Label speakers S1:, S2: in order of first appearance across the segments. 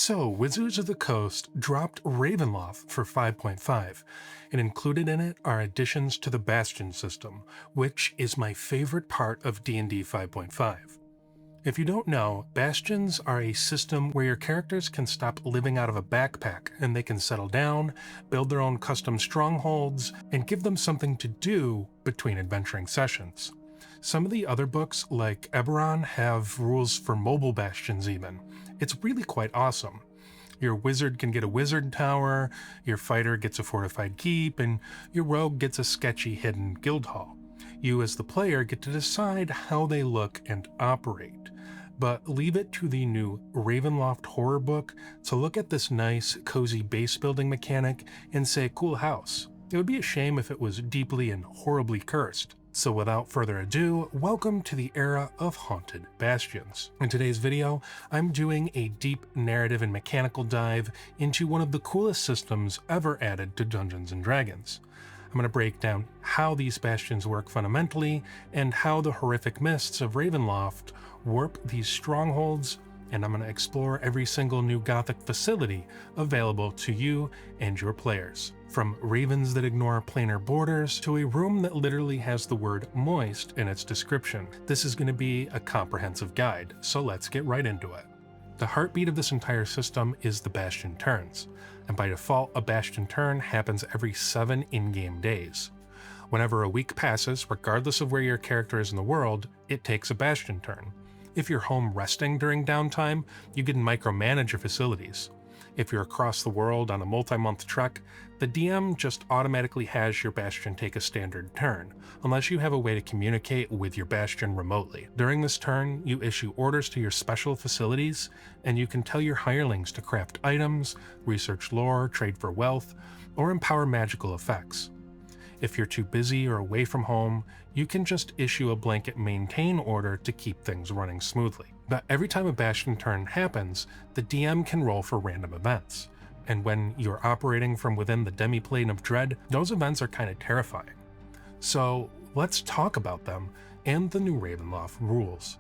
S1: So, Wizards of the Coast dropped Ravenloft for 5.5, and included in it are additions to the Bastion system, which is my favorite part of D&D 5.5. If you don't know, Bastions are a system where your characters can stop living out of a backpack and they can settle down, build their own custom strongholds, and give them something to do between adventuring sessions. Some of the other books, like Eberron, have rules for mobile bastions even. It's really quite awesome. Your wizard can get a wizard tower, your fighter gets a fortified keep, and your rogue gets a sketchy hidden guild hall. You as the player get to decide how they look and operate. But leave it to the new Ravenloft Horror Book to look at this nice, cozy base building mechanic and say cool house. It would be a shame if it was deeply and horribly cursed. So without further ado, welcome to the era of Haunted Bastions. In today's video, I'm doing a deep narrative and mechanical dive into one of the coolest systems ever added to Dungeons & Dragons. I'm going to break down how these bastions work fundamentally, and how the horrific mists of Ravenloft warp these strongholds, and I'm going to explore every single new Gothic facility available to you and your players. From ravens that ignore planar borders to a room that literally has the word moist in its description. This is going to be a comprehensive guide, so let's get right into it. The heartbeat of this entire system is the Bastion turns, and by default a Bastion turn happens every 7 in-game days. Whenever a week passes, regardless of where your character is in the world, it takes a Bastion turn. If you're home resting during downtime, you can micromanage your facilities. If you're across the world on a multi-month trek, the DM just automatically has your Bastion take a standard turn, unless you have a way to communicate with your Bastion remotely. During this turn, you issue orders to your special facilities, and you can tell your hirelings to craft items, research lore, trade for wealth, or empower magical effects. If you're too busy or away from home, you can just issue a blanket maintain order to keep things running smoothly. But every time a Bastion turn happens, the DM can roll for random events. And when you're operating from within the demiplane of dread, those events are kind of terrifying. So let's talk about them and the new Ravenloft rules.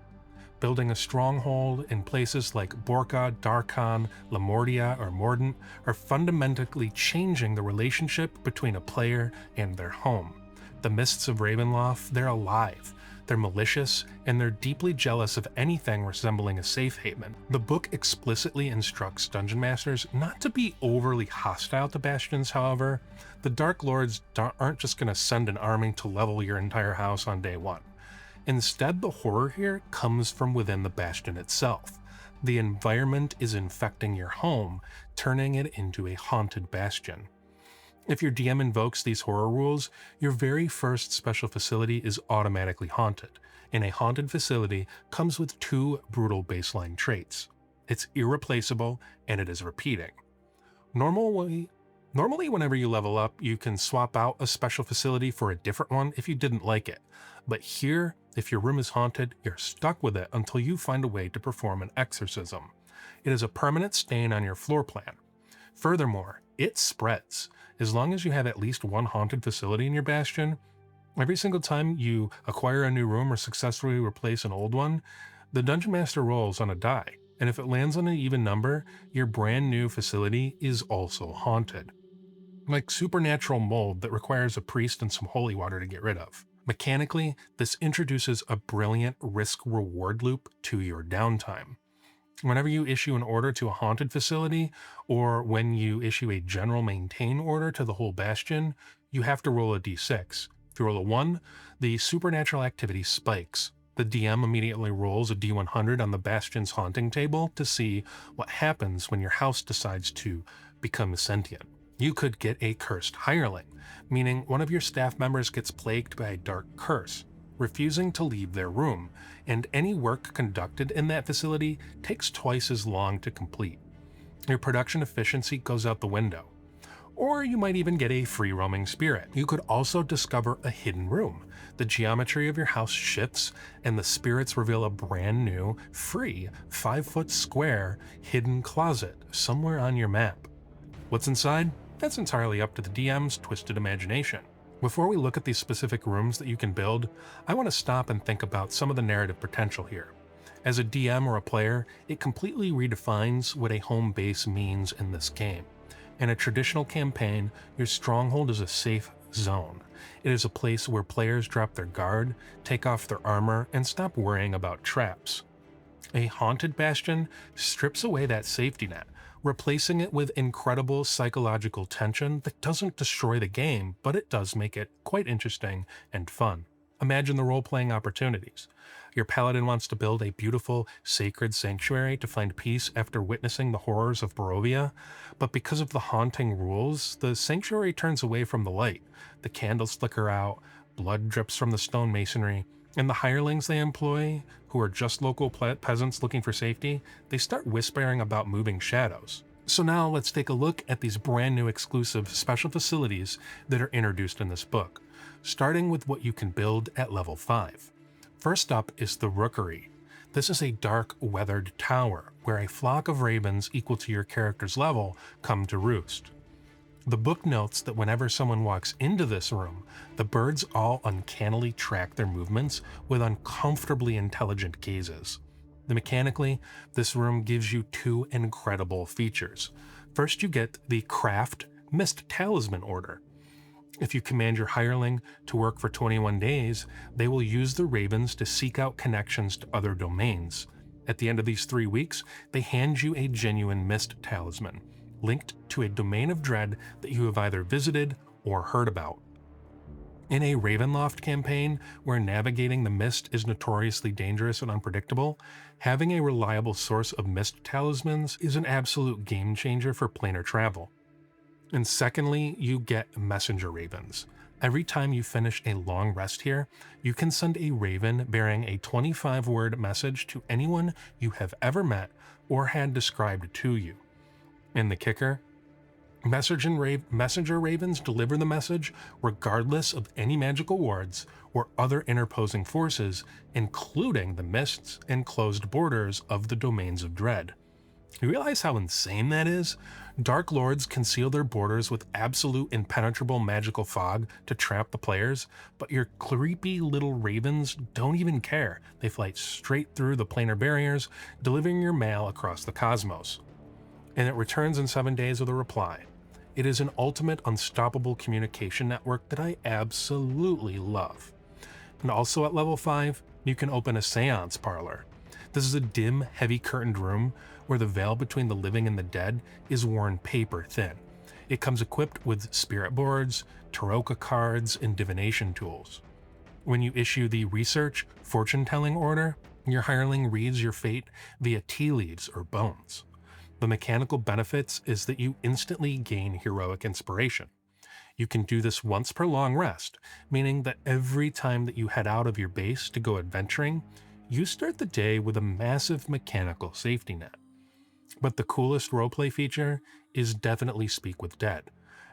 S1: Building a stronghold in places like Borca, Darkon, Lamordia, or Mordant are fundamentally changing the relationship between a player and their home. The Mists of Ravenloft, they're alive, they're malicious, and they're deeply jealous of anything resembling a safe haven. The book explicitly instructs Dungeon Masters not to be overly hostile to Bastions, however. The Dark Lords aren't just going to send an army to level your entire house on day one. Instead, the horror here comes from within the Bastion itself. The environment is infecting your home, turning it into a haunted bastion. If your DM invokes these horror rules, your very first special facility is automatically haunted, and a haunted facility comes with 2 brutal baseline traits. It's irreplaceable, and it is repeating. Normally, whenever you level up, you can swap out a special facility for a different one if you didn't like it. But here, if your room is haunted, you're stuck with it until you find a way to perform an exorcism. It is a permanent stain on your floor plan. Furthermore, it spreads. As long as you have at least one haunted facility in your Bastion, every single time you acquire a new room or successfully replace an old one, the Dungeon Master rolls on a die, and if it lands on an even number, your brand new facility is also haunted. Like supernatural mold that requires a priest and some holy water to get rid of. Mechanically, this introduces a brilliant risk-reward loop to your downtime. Whenever you issue an order to a haunted facility, or when you issue a general maintain order to the whole Bastion, you have to roll a d6. If you roll a 1, the supernatural activity spikes. The DM immediately rolls a d100 on the Bastion's haunting table to see what happens when your house decides to become sentient. You could get a cursed hireling, meaning one of your staff members gets plagued by a dark curse, refusing to leave their room, and any work conducted in that facility takes twice as long to complete. Your production efficiency goes out the window. Or you might even get a free roaming spirit. You could also discover a hidden room. The geometry of your house shifts, and the spirits reveal a brand new, free, 5-foot square hidden closet somewhere on your map. What's inside? That's entirely up to the DM's twisted imagination. Before we look at these specific rooms that you can build, I want to stop and think about some of the narrative potential here. As a DM or a player, it completely redefines what a home base means in this game. In a traditional campaign, your stronghold is a safe zone. It is a place where players drop their guard, take off their armor, and stop worrying about traps. A Haunted Bastion strips away that safety net, replacing it with incredible psychological tension that doesn't destroy the game, but it does make it quite interesting and fun. Imagine the role-playing opportunities. Your paladin wants to build a beautiful, sacred sanctuary to find peace after witnessing the horrors of Barovia, but because of the haunting rules, the sanctuary turns away from the light. The candles flicker out, blood drips from the stone masonry, and the hirelings they employ, who are just local peasants looking for safety, they start whispering about moving shadows. So now let's take a look at these brand new exclusive special facilities that are introduced in this book, starting with what you can build at level 5. First up is the Rookery. This is a dark, weathered tower where a flock of ravens equal to your character's level come to roost. The book notes that whenever someone walks into this room, the birds all uncannily track their movements with uncomfortably intelligent gazes. Mechanically, this room gives you two incredible features. First, you get the Craft Mist Talisman order. If you command your hireling to work for 21 days, they will use the ravens to seek out connections to other domains. At the end of these 3 weeks, they hand you a genuine Mist Talisman, linked to a domain of dread that you have either visited or heard about. In a Ravenloft campaign, where navigating the mist is notoriously dangerous and unpredictable, having a reliable source of mist talismans is an absolute game changer for planar travel. And secondly, you get messenger ravens. Every time you finish a long rest here, you can send a raven bearing a 25-word message to anyone you have ever met or had described to you. And the kicker? Messenger ravens deliver the message regardless of any magical wards or other interposing forces, including the mists and closed borders of the domains of dread. You realize how insane that is? Dark Lords conceal their borders with absolute impenetrable magical fog to trap the players, but your creepy little ravens don't even care. They fly straight through the planar barriers, delivering your mail across the cosmos. And it returns in 7 days with a reply. It is an ultimate unstoppable communication network that I absolutely love. And also at level 5, you can open a Seance Parlor. This is a dim, heavy curtained room where the veil between the living and the dead is worn paper thin. It comes equipped with spirit boards, tarot cards, and divination tools. When you issue the Research Fortune-Telling order, your hireling reads your fate via tea leaves or bones. The mechanical benefits is that you instantly gain heroic inspiration. You can do this once per long rest, meaning that every time that you head out of your base to go adventuring, you start the day with a massive mechanical safety net. But the coolest roleplay feature is definitely Speak with Dead.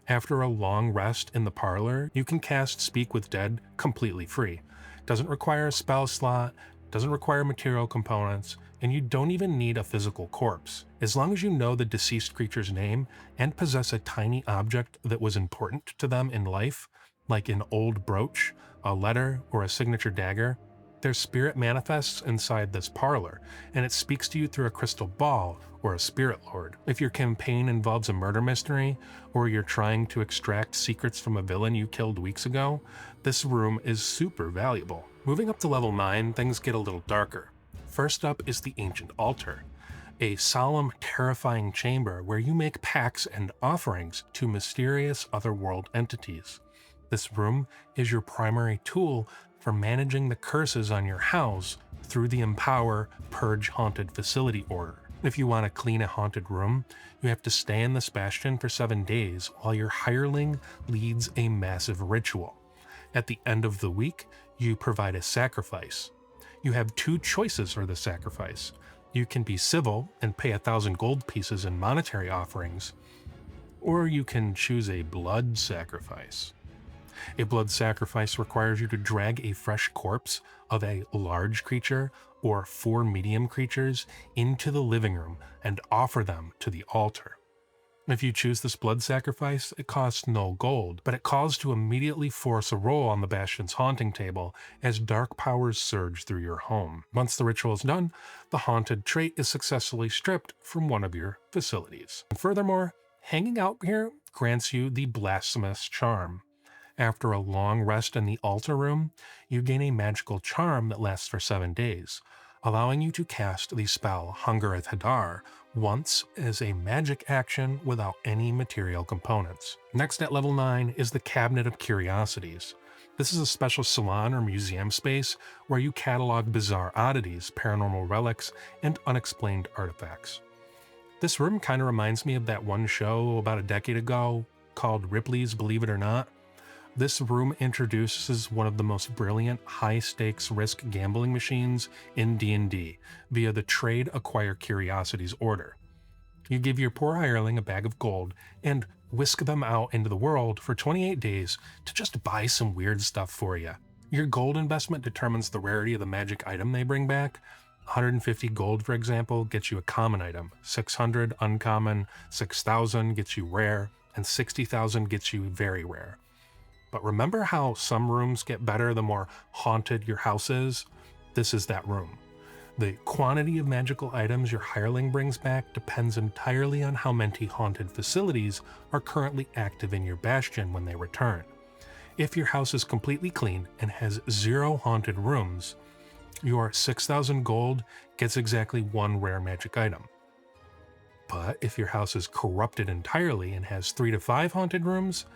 S1: After a long rest in the Parlor, you can cast Speak with Dead completely free. Doesn't require a spell slot, doesn't require material components, and you don't even need a physical corpse. As long as you know the deceased creature's name and possess a tiny object that was important to them in life, like an old brooch, a letter, or a signature dagger, their spirit manifests inside this Parlor, and it speaks to you through a crystal ball or a spirit lord. If your campaign involves a murder mystery, or you're trying to extract secrets from a villain you killed weeks ago, this room is super valuable. Moving up to level 9, things get a little darker. First up is the Ancient Altar, a solemn, terrifying chamber where you make pacts and offerings to mysterious otherworld entities. This room is your primary tool for managing the curses on your house through the Empower Purge Haunted Facility order. If you want to clean a haunted room, you have to stay in this bastion for 7 days while your hireling leads a massive ritual. At the end of the week, you provide a sacrifice. You have 2 choices for the sacrifice. You can be civil and pay 1,000 gold pieces in monetary offerings, or you can choose a blood sacrifice. A blood sacrifice requires you to drag a fresh corpse of a large creature or 4 medium creatures into the living room and offer them to the altar. If you choose this blood sacrifice, it costs no gold, but it calls to immediately force a roll on the Bastion's haunting table as dark powers surge through your home. Once the ritual is done, the haunted trait is successfully stripped from one of your facilities. And furthermore, hanging out here grants you the Blasphemous Charm. After a long rest in the altar room, you gain a magical charm that lasts for 7 days, allowing you to cast the spell Hungereth Hadar once as a magic action without any material components. Next at level 9 is the Cabinet of Curiosities. This is a special salon or museum space where you catalog bizarre oddities, paranormal relics, and unexplained artifacts. This room kind of reminds me of that one show about a decade ago called Ripley's Believe It or Not. This room introduces one of the most brilliant high-stakes risk gambling machines in D&D via the Trade Acquire Curiosities order. You give your poor hireling a bag of gold and whisk them out into the world for 28 days to just buy some weird stuff for you. Your gold investment determines the rarity of the magic item they bring back. 150 gold, for example, gets you a common item, 600 uncommon, 6,000 gets you rare, and 60,000 gets you very rare. But remember how some rooms get better the more haunted your house is? This is that room. The quantity of magical items your hireling brings back depends entirely on how many haunted facilities are currently active in your bastion when they return. If your house is completely clean and has 0 haunted rooms, your 6,000 gold gets exactly 1 rare magic item. But if your house is corrupted entirely and has 3 to 5 haunted rooms,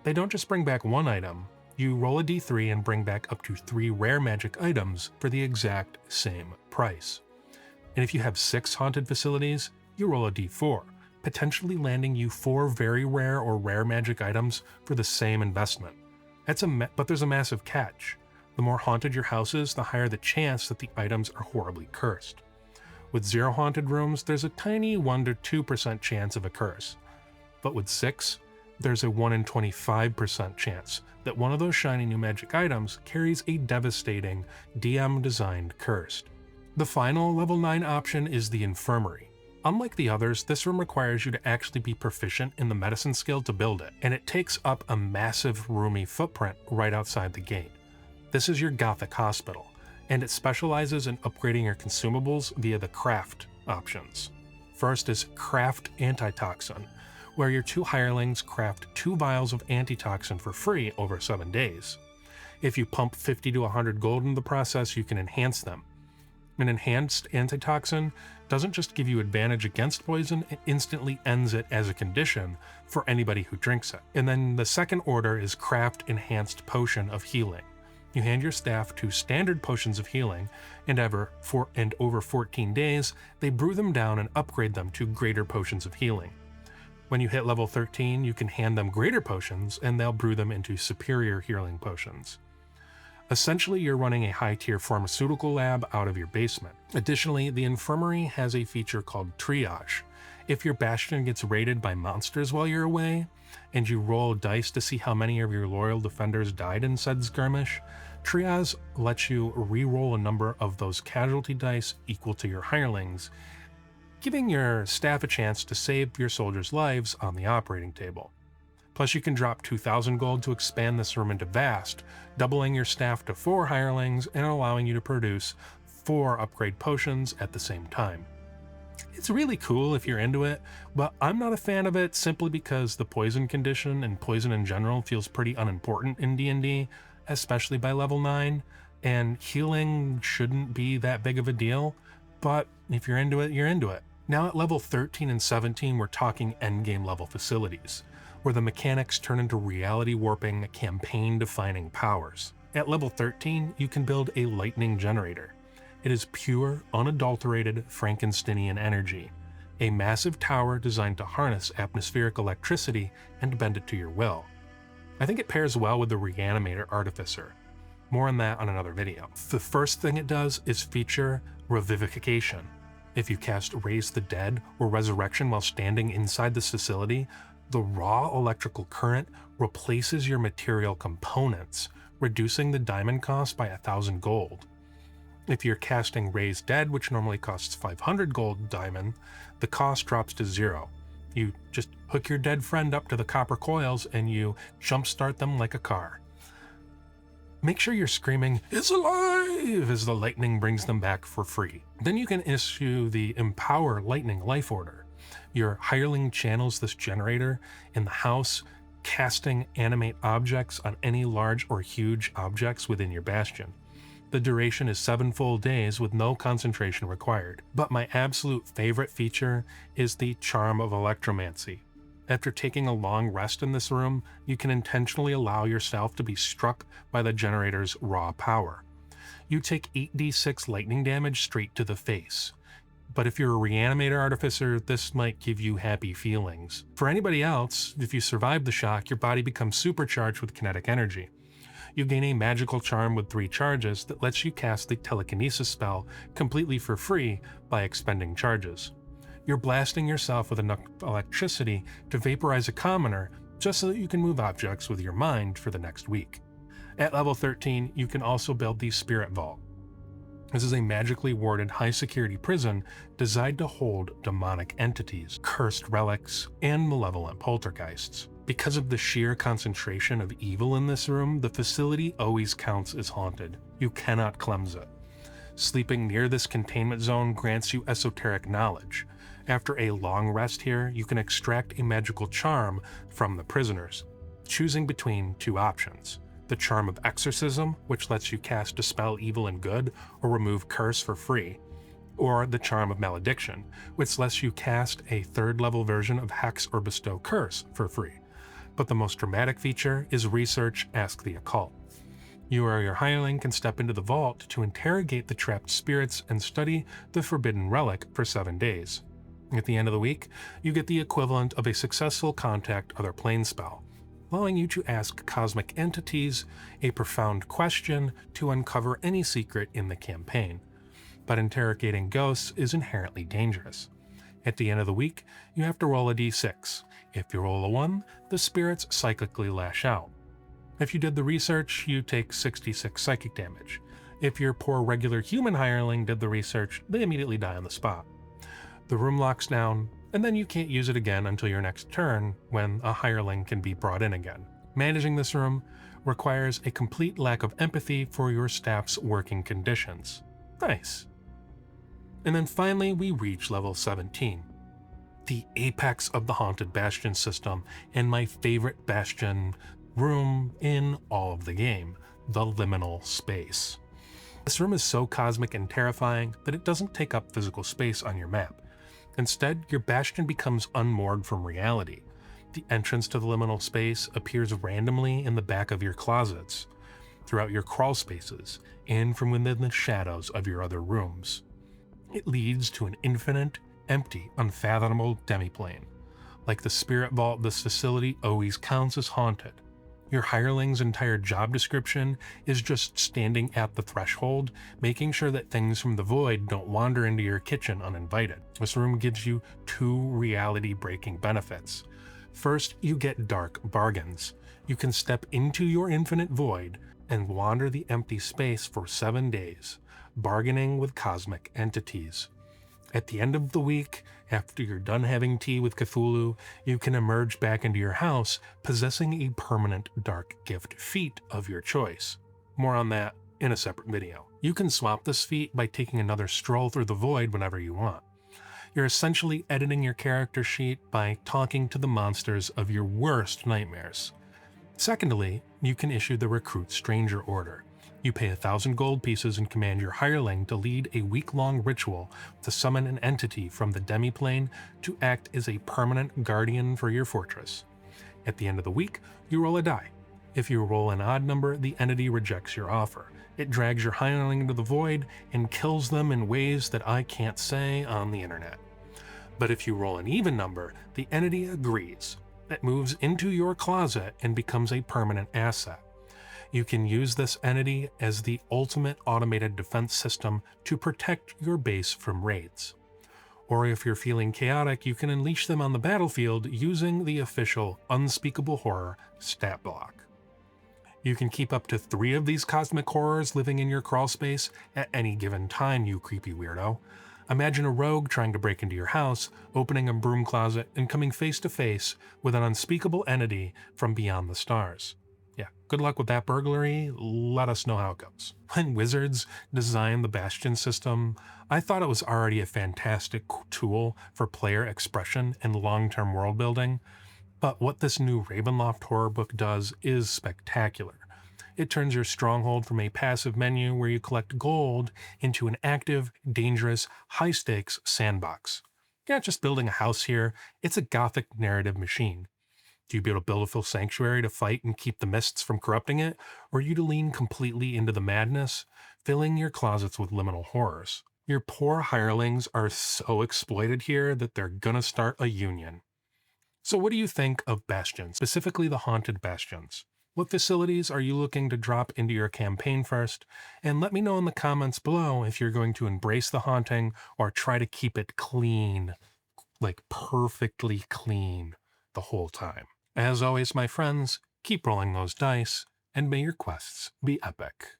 S1: they don't just bring back 1 item, you roll a d3 and bring back up to 3 rare magic items for the exact same price. And if you have 6 haunted facilities, you roll a d4, potentially landing you 4 very rare or rare magic items for the same investment. But there's a massive catch. The more haunted your house is, the higher the chance that the items are horribly cursed. With 0 haunted rooms, there's a tiny 1 to 2% chance of a curse. But with 6, there's a 1 in 25% chance that one of those shiny new magic items carries a devastating DM-designed curse. The final level 9 option is the Infirmary. Unlike the others, this room requires you to actually be proficient in the medicine skill to build it, and it takes up a massive roomy footprint right outside the gate. This is your Gothic hospital, and it specializes in upgrading your consumables via the craft options. First is Craft Antitoxin, where your 2 hirelings craft 2 vials of antitoxin for free over 7 days. If you pump 50 to 100 gold in the process, you can enhance them. An enhanced antitoxin doesn't just give you advantage against poison, it instantly ends it as a condition for anybody who drinks it. And then the second order is Craft Enhanced Potion of Healing. You hand your staff 2 standard potions of healing, and over 14 days, they brew them down and upgrade them to greater potions of healing. When you hit level 13, you can hand them greater potions, and they'll brew them into superior healing potions. Essentially, you're running a high-tier pharmaceutical lab out of your basement. Additionally, the Infirmary has a feature called Triage. If your bastion gets raided by monsters while you're away, and you roll dice to see how many of your loyal defenders died in said skirmish, Triage lets you re-roll a number of those casualty dice equal to your hirelings, giving your staff a chance to save your soldiers' lives on the operating table. Plus, you can drop 2,000 gold to expand this room into Vast, doubling your staff to 4 hirelings and allowing you to produce 4 upgrade potions at the same time. It's really cool if you're into it, but I'm not a fan of it simply because the poison condition and poison in general feels pretty unimportant in D&D, especially by level 9, and healing shouldn't be that big of a deal, but if you're into it, you're into it. Now at level 13 and 17, we're talking endgame level facilities, where the mechanics turn into reality warping, campaign-defining powers. At level 13, you can build a lightning generator. It is pure, unadulterated Frankensteinian energy, a massive tower designed to harness atmospheric electricity and bend it to your will. I think it pairs well with the Reanimator Artificer. More on that on another video. The first thing it does is feature Revivification. If you cast Raise the Dead or Resurrection while standing inside this facility, the raw electrical current replaces your material components, reducing the diamond cost by 1,000 gold. If you're casting Raise Dead, which normally costs 500 gold diamond, the cost drops to 0. You just hook your dead friend up to the copper coils and you jumpstart them like a car. Make sure you're screaming, "It's alive!" as the lightning brings them back for free. Then you can issue the Empower Lightning Life Order. Your hireling channels this generator in the house, casting animate objects on any large or huge objects within your bastion. The duration is 7 full days with no concentration required. But my absolute favorite feature is the Charm of Electromancy. After taking a long rest in this room, you can intentionally allow yourself to be struck by the generator's raw power. You take 8d6 lightning damage straight to the face. But if you're a reanimator artificer, this might give you happy feelings. For anybody else, if you survive the shock, your body becomes supercharged with kinetic energy. You gain a magical charm with 3 charges that lets you cast the telekinesis spell completely for free by expending charges. You're blasting yourself with enough electricity to vaporize a commoner just so that you can move objects with your mind for the next week. At level 13, you can also build the Spirit Vault. This is a magically warded high-security prison designed to hold demonic entities, cursed relics, and malevolent poltergeists. Because of the sheer concentration of evil in this room, the facility always counts as haunted. You cannot cleanse it. Sleeping near this containment zone grants you esoteric knowledge. After a long rest here, you can extract a magical charm from the prisoners, choosing between 2 options. The Charm of Exorcism, which lets you cast Dispel Evil and Good or remove Curse for free, or the Charm of Malediction, which lets you cast a 3rd level version of Hex or Bestow Curse for free. But the most dramatic feature is Research Ask the Occult. You or your hireling can step into the vault to interrogate the trapped spirits and study the Forbidden Relic for 7 days. At the end of the week, you get the equivalent of a successful Contact Other Plane spell, allowing you to ask cosmic entities a profound question to uncover any secret in the campaign. But interrogating ghosts is inherently dangerous. At the end of the week, you have to roll a d6. If you roll a 1, the spirits psychically lash out. If you did the research, you take 66 psychic damage. If your poor regular human hireling did the research, they immediately die on the spot. The room locks down, and then you can't use it again until your next turn, when a hireling can be brought in again. Managing this room requires a complete lack of empathy for your staff's working conditions. Nice. And then finally we reach level 17. The apex of the Haunted Bastion system, and my favorite Bastion room in all of the game, the Liminal space. This room is so cosmic and terrifying that it doesn't take up physical space on your map. Instead, your Bastion becomes unmoored from reality. The entrance to the liminal space appears randomly in the back of your closets, throughout your crawl spaces, and from within the shadows of your other rooms. It leads to an infinite, empty, unfathomable demiplane. Like the Spirit Vault, this facility always counts as haunted. Your hireling's entire job description is just standing at the threshold, making sure that things from the void don't wander into your kitchen uninvited. This room gives you 2 reality-breaking benefits. First, you get dark bargains. You can step into your infinite void and wander the empty space for 7 days, bargaining with cosmic entities. At the end of the week, after you're done having tea with Cthulhu, you can emerge back into your house possessing a permanent dark gift feat of your choice. More on that in a separate video. You can swap this feat by taking another stroll through the void whenever you want. You're essentially editing your character sheet by talking to the monsters of your worst nightmares. Secondly, you can issue the Recruit Stranger Order. You pay 1,000 gold pieces and command your hireling to lead a week-long ritual to summon an entity from the demiplane to act as a permanent guardian for your fortress. At the end of the week, you roll a die. If you roll an odd number, the entity rejects your offer. It drags your hireling into the void and kills them in ways that I can't say on the internet. But if you roll an even number, the entity agrees. It moves into your closet and becomes a permanent asset. You can use this entity as the ultimate automated defense system to protect your base from raids. Or if you're feeling chaotic, you can unleash them on the battlefield using the official Unspeakable Horror stat block. You can keep up to 3 of these cosmic horrors living in your crawl space at any given time, you creepy weirdo. Imagine a rogue trying to break into your house, opening a broom closet, and coming face to face with an unspeakable entity from beyond the stars. Yeah, good luck with that burglary. Let us know how it goes. When Wizards designed the Bastion system, I thought it was already a fantastic tool for player expression and long-term world building, but what this new Ravenloft Horror Book does is spectacular. It turns your stronghold from a passive menu where you collect gold into an active, dangerous, high-stakes sandbox. You're not just building a house here, it's a Gothic narrative machine. Do you build a full sanctuary to fight and keep the mists from corrupting it, or you to lean completely into the madness, filling your closets with liminal horrors? Your poor hirelings are so exploited here that they're gonna start a union. So what do you think of Bastions, specifically the Haunted Bastions? What facilities are you looking to drop into your campaign first? And let me know in the comments below if you're going to embrace the haunting or try to keep it clean, like perfectly clean the whole time. As always, my friends, keep rolling those dice, and may your quests be epic.